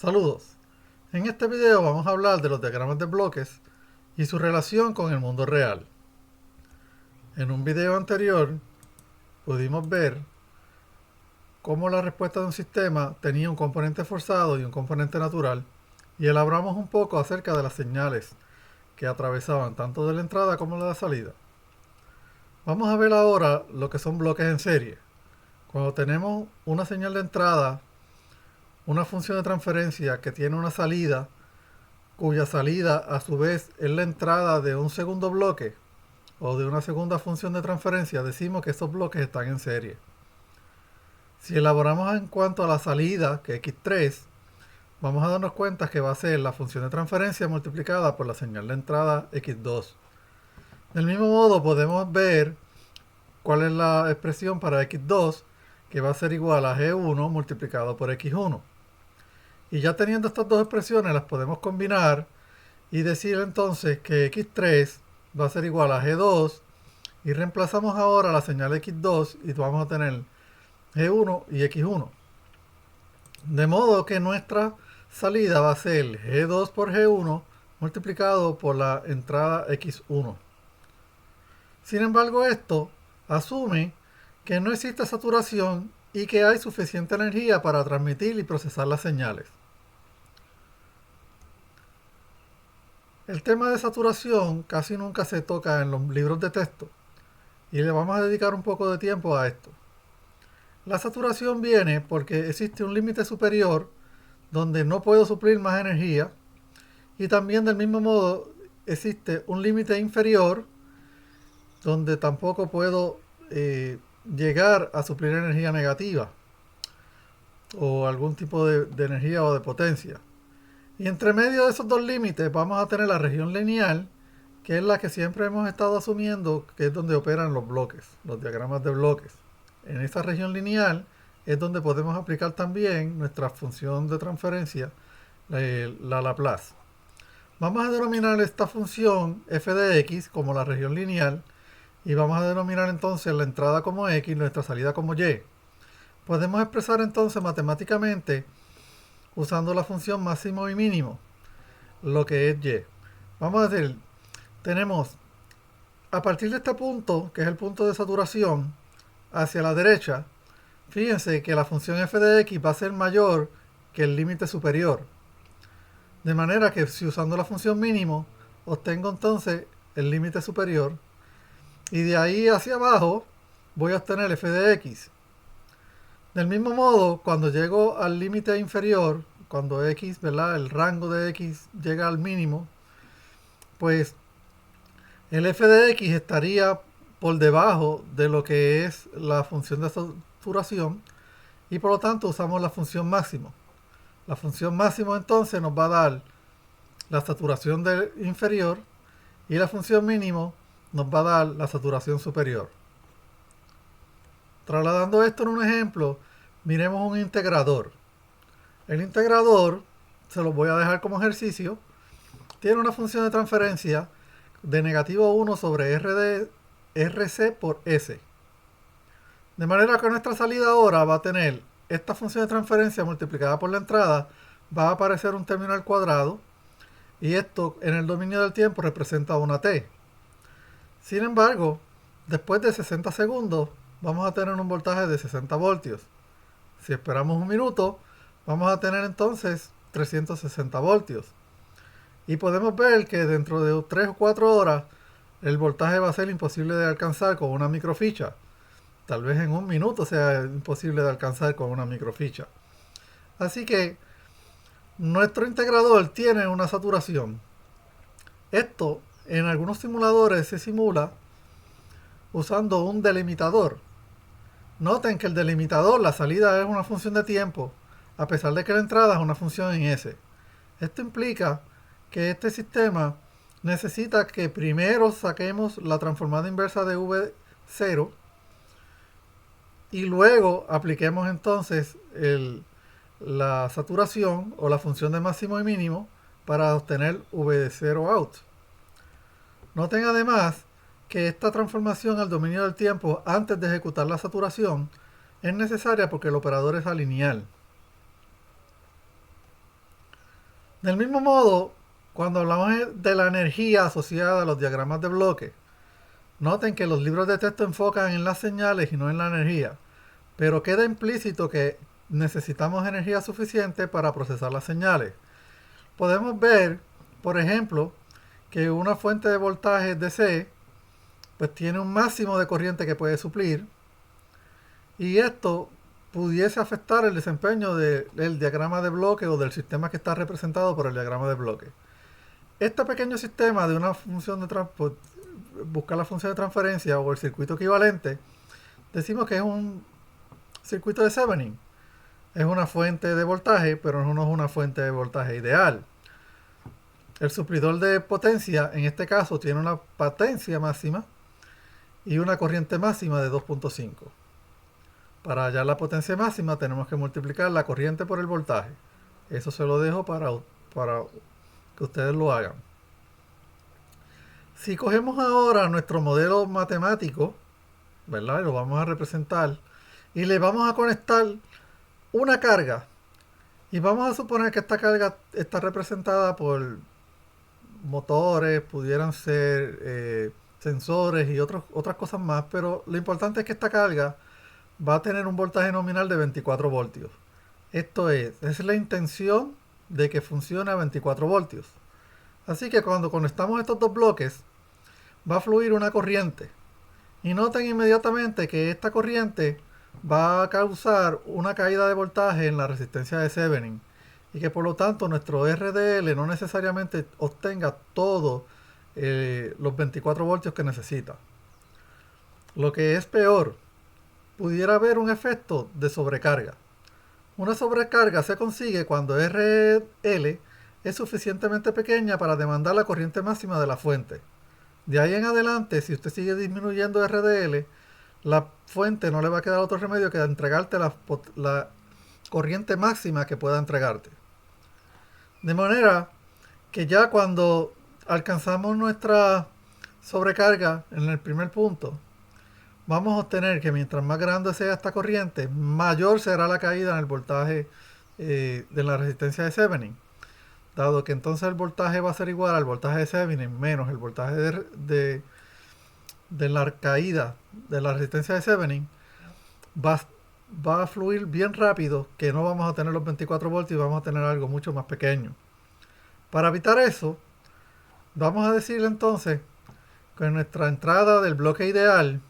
Saludos. En este video vamos a hablar de los diagramas de bloques y su relación con el mundo real. En un video anterior pudimos ver cómo la respuesta de un sistema tenía un componente forzado y un componente natural, y elaboramos un poco acerca de las señales que atravesaban tanto de la entrada como de la salida. Vamos a ver ahora lo que son bloques en serie. Cuando tenemos una señal de entrada, una función de transferencia que tiene una salida, cuya salida a su vez es la entrada de un segundo bloque o de una segunda función de transferencia, decimos que estos bloques están en serie. Si elaboramos en cuanto a la salida, que es x3, vamos a darnos cuenta que va a ser la función de transferencia multiplicada por la señal de entrada x2. Del mismo modo podemos ver cuál es la expresión para x2, que va a ser igual a g1 multiplicado por x1. Y ya teniendo estas dos expresiones las podemos combinar y decir entonces que x3 va a ser igual a g2, y reemplazamos ahora la señal x2 y vamos a tener g1 y x1. De modo que nuestra salida va a ser g2 por g1 multiplicado por la entrada x1. Sin embargo, esto asume que no existe saturación y que hay suficiente energía para transmitir y procesar las señales. El tema de saturación casi nunca se toca en los libros de texto y le vamos a dedicar un poco de tiempo a esto. La saturación viene porque existe un límite superior donde no puedo suplir más energía, y también del mismo modo existe un límite inferior donde tampoco puedo llegar a suplir energía negativa o algún tipo de energía o de potencia. Y entre medio de esos dos límites vamos a tener la región lineal, que es la que siempre hemos estado asumiendo que es donde operan los bloques, los diagramas de bloques. En esa región lineal es donde podemos aplicar también nuestra función de transferencia, la Laplace. Vamos a denominar esta función f de x como la región lineal, y vamos a denominar entonces la entrada como x y nuestra salida como y. Podemos expresar entonces matemáticamente, usando la función máximo y mínimo, lo que es y. Vamos a decir, tenemos a partir de este punto, que es el punto de saturación, hacia la derecha, fíjense que la función f de x va a ser mayor que el límite superior. De manera que si usando la función mínimo, obtengo entonces el límite superior, y de ahí hacia abajo voy a obtener f de x. Del mismo modo, cuando llego al límite inferior, cuando x, ¿verdad?, el rango de x llega al mínimo, pues el f de x estaría por debajo de lo que es la función de saturación, y por lo tanto usamos la función máximo. La función máximo entonces nos va a dar la saturación inferior, y la función mínimo nos va a dar la saturación superior. Trasladando esto en un ejemplo, miremos un integrador. El integrador, se lo voy a dejar como ejercicio, tiene una función de transferencia de negativo 1 sobre RC por S. De manera que nuestra salida ahora va a tener esta función de transferencia multiplicada por la entrada, va a aparecer un término al cuadrado, y esto en el dominio del tiempo representa una t. Sin embargo, después de 60 segundos vamos a tener un voltaje de 60 voltios. Si esperamos un minuto, vamos a tener entonces 360 voltios. Y podemos ver que dentro de 3 o 4 horas el voltaje va a ser imposible de alcanzar con una microficha. Tal vez en un minuto sea imposible de alcanzar con una microficha. Así que nuestro integrador tiene una saturación. Esto en algunos simuladores se simula usando un delimitador. Noten que el delimitador, la salida es una función de tiempo, a pesar de que la entrada es una función en S. Esto implica que este sistema necesita que primero saquemos la transformada inversa de V0 y luego apliquemos entonces la saturación o la función de máximo y mínimo para obtener V0 out. Noten además que esta transformación al dominio del tiempo antes de ejecutar la saturación es necesaria porque el operador es alineal. Del mismo modo, cuando hablamos de la energía asociada a los diagramas de bloque, noten que los libros de texto enfocan en las señales y no en la energía, pero queda implícito que necesitamos energía suficiente para procesar las señales. Podemos ver, por ejemplo, que una fuente de voltaje DC pues tiene un máximo de corriente que puede suplir, y esto pudiese afectar el desempeño del diagrama de bloque o del sistema que está representado por el diagrama de bloque. Este pequeño sistema de una función de buscar la función de transferencia o el circuito equivalente, decimos que es un circuito de Thevenin. Es una fuente de voltaje, pero no es una fuente de voltaje ideal. El suplidor de potencia, en este caso, tiene una potencia máxima y una corriente máxima de 2.5. Para hallar la potencia máxima tenemos que multiplicar la corriente por el voltaje. Eso se lo dejo para que ustedes lo hagan. Si cogemos ahora nuestro modelo matemático, ¿verdad? Y lo vamos a representar y le vamos a conectar una carga. Y vamos a suponer que esta carga está representada por motores, pudieran ser sensores y otras cosas más, pero lo importante es que esta carga va a tener un voltaje nominal de 24 voltios. Esto es la intención de que funcione a 24 voltios. Así que cuando conectamos estos dos bloques, va a fluir una corriente. Y noten inmediatamente que esta corriente va a causar una caída de voltaje en la resistencia de Thevenin. Y que por lo tanto nuestro RDL no necesariamente obtenga todos los 24 voltios que necesita. Lo que es peor, pudiera haber un efecto de sobrecarga. Una sobrecarga se consigue cuando RL es suficientemente pequeña para demandar la corriente máxima de la fuente. De ahí en adelante, si usted sigue disminuyendo RDL, la fuente no le va a quedar otro remedio que entregarte la corriente máxima que pueda entregarte. De manera que ya cuando alcanzamos nuestra sobrecarga en el primer punto, vamos a obtener que mientras más grande sea esta corriente, mayor será la caída en el voltaje de la resistencia de Thevenin. Dado que entonces el voltaje va a ser igual al voltaje de Thevenin menos el voltaje de la caída de la resistencia de Thevenin, va a fluir bien rápido, que no vamos a tener los 24 voltios y vamos a tener algo mucho más pequeño. Para evitar eso, vamos a decir entonces que nuestra entrada del bloque ideal,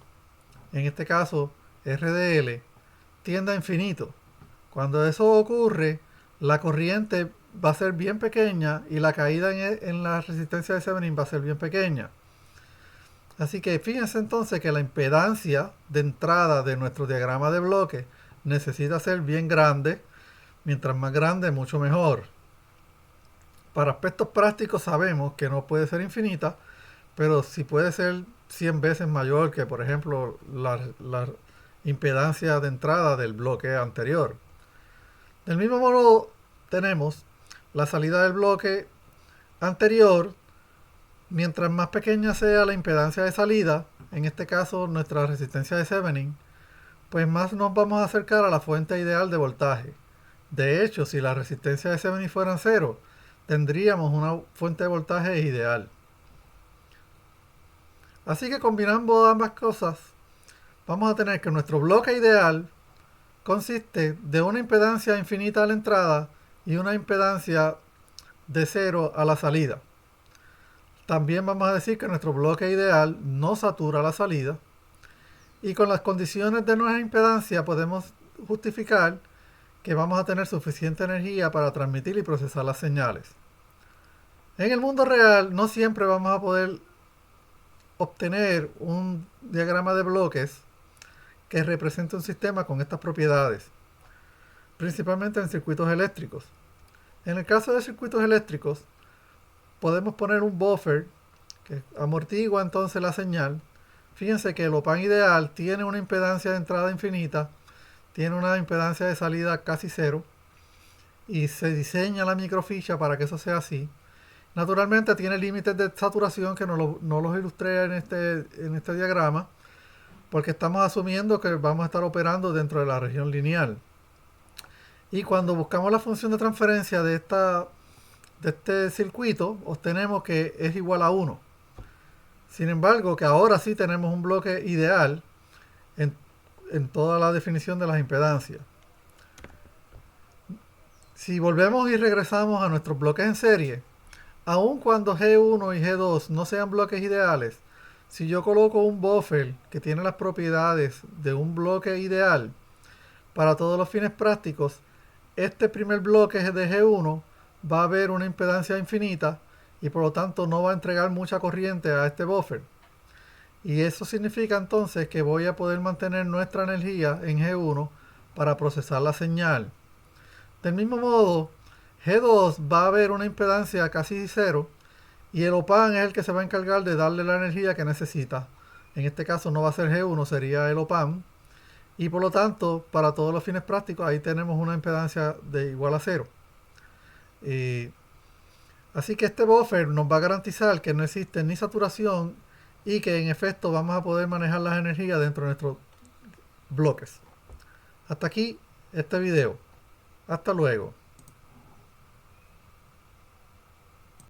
en este caso RDL, tiende a infinito. Cuando eso ocurre, la corriente va a ser bien pequeña y la caída en la resistencia de Thevenin va a ser bien pequeña. Así que fíjense entonces que la impedancia de entrada de nuestro diagrama de bloque necesita ser bien grande. Mientras más grande, mucho mejor. Para aspectos prácticos sabemos que no puede ser infinita, pero sí puede ser 100 veces mayor que, por ejemplo, la impedancia de entrada del bloque anterior. Del mismo modo, tenemos la salida del bloque anterior. Mientras más pequeña sea la impedancia de salida, en este caso nuestra resistencia de Thevenin, pues más nos vamos a acercar a la fuente ideal de voltaje. De hecho, si la resistencia de Thevenin fuera cero, tendríamos una fuente de voltaje ideal. Así que combinando ambas cosas, vamos a tener que nuestro bloque ideal consiste de una impedancia infinita a la entrada y una impedancia de cero a la salida. También vamos a decir que nuestro bloque ideal no satura la salida. Y con las condiciones de nuestra impedancia podemos justificar que vamos a tener suficiente energía para transmitir y procesar las señales. En el mundo real no siempre vamos a poder obtener un diagrama de bloques que represente un sistema con estas propiedades, principalmente en circuitos eléctricos. En el caso de circuitos eléctricos, podemos poner un buffer que amortigua entonces la señal. Fíjense que el OP-AMP ideal tiene una impedancia de entrada infinita, tiene una impedancia de salida casi cero, y se diseña la microficha para que eso sea así. Naturalmente tiene límites de saturación que no los ilustré en este diagrama, porque estamos asumiendo que vamos a estar operando dentro de la región lineal. Y cuando buscamos la función de transferencia de de este circuito obtenemos que es igual a 1. Sin embargo, que ahora sí tenemos un bloque ideal en, en toda la definición de las impedancias. Si volvemos y regresamos a nuestros bloques en serie, aun cuando G1 y G2 no sean bloques ideales, si yo coloco un buffer que tiene las propiedades de un bloque ideal, para todos los fines prácticos, este primer bloque de G1 va a haber una impedancia infinita y por lo tanto no va a entregar mucha corriente a este buffer. Y eso significa entonces que voy a poder mantener nuestra energía en G1 para procesar la señal. Del mismo modo, G2 va a haber una impedancia casi cero y el OPAN es el que se va a encargar de darle la energía que necesita. En este caso no va a ser G1, sería el OPAN. Y por lo tanto, para todos los fines prácticos, ahí tenemos una impedancia de igual a cero. Así que este buffer nos va a garantizar que no existe ni saturación y que en efecto vamos a poder manejar las energías dentro de nuestros bloques. Hasta aquí este video. Hasta luego.